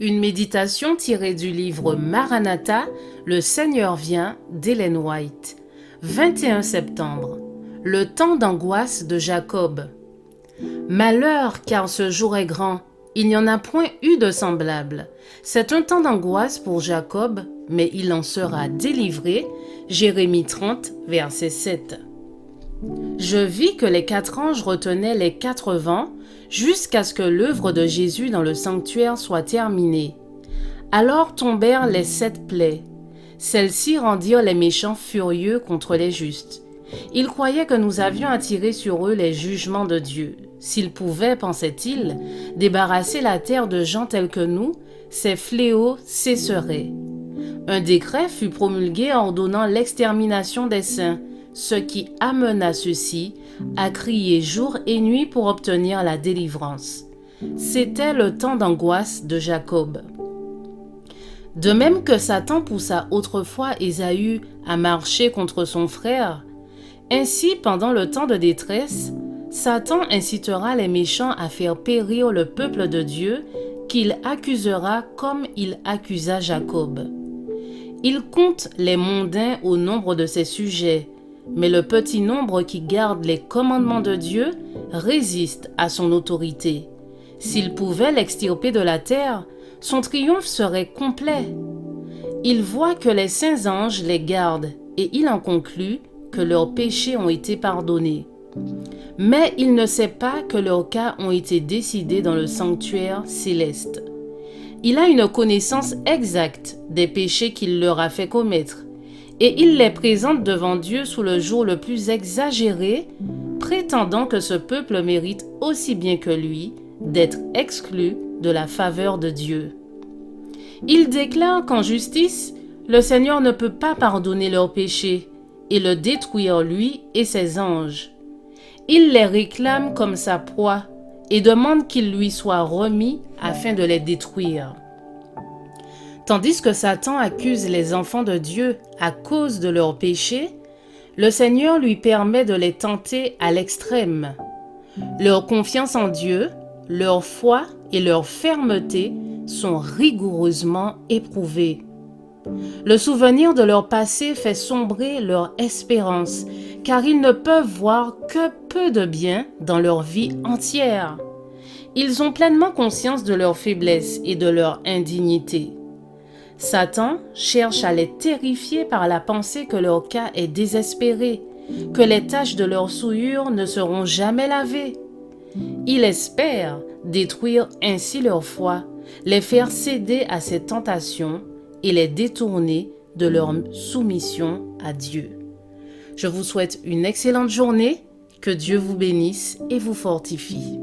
Une méditation tirée du livre Maranatha, Le Seigneur vient d'Ellen White. 21 septembre. Le temps d'angoisse de Jacob. Malheur, car ce jour est grand. Il n'y en a point eu de semblable. C'est un temps d'angoisse pour Jacob, mais il en sera délivré. Jérémie 30, verset 7. Je vis que les 4 anges retenaient les 4 vents jusqu'à ce que l'œuvre de Jésus dans le sanctuaire soit terminée. Alors tombèrent les 7 plaies. Celles-ci rendirent les méchants furieux contre les justes. Ils croyaient que nous avions attiré sur eux les jugements de Dieu. S'ils pouvaient, pensaient-ils, débarrasser la terre de gens tels que nous, ces fléaux cesseraient. Un décret fut promulgué ordonnant l'extermination des saints, ce qui amena ceux-ci à crier jour et nuit pour obtenir la délivrance. C'était le temps d'angoisse de Jacob. De même que Satan poussa autrefois Ésaü à marcher contre son frère, ainsi pendant le temps de détresse, Satan incitera les méchants à faire périr le peuple de Dieu qu'il accusera comme il accusa Jacob. Il compte les mondains au nombre de ses sujets, mais le petit nombre qui garde les commandements de Dieu résiste à son autorité. S'il pouvait l'extirper de la terre, son triomphe serait complet. Il voit que les saints anges les gardent et il en conclut que leurs péchés ont été pardonnés. Mais il ne sait pas que leurs cas ont été décidés dans le sanctuaire céleste. Il a une connaissance exacte des péchés qu'il leur a fait commettre et il les présente devant Dieu sous le jour le plus exagéré, prétendant que ce peuple mérite aussi bien que lui d'être exclu de la faveur de Dieu. Il déclare qu'en justice, le Seigneur ne peut pas pardonner leurs péchés et le détruire lui et ses anges. Il les réclame comme sa proie et demande qu'il lui soit remis afin de les détruire. Tandis que Satan accuse les enfants de Dieu à cause de leurs péchés, le Seigneur lui permet de les tenter à l'extrême. Leur confiance en Dieu, leur foi et leur fermeté sont rigoureusement éprouvées. Le souvenir de leur passé fait sombrer leur espérance, car ils ne peuvent voir que peu de bien dans leur vie entière. Ils ont pleinement conscience de leur faiblesse et de leur indignité. Satan cherche à les terrifier par la pensée que leur cas est désespéré, que les taches de leur souillure ne seront jamais lavées. Il espère détruire ainsi leur foi, les faire céder à ses tentations et les détourner de leur soumission à Dieu. Je vous souhaite une excellente journée, que Dieu vous bénisse et vous fortifie.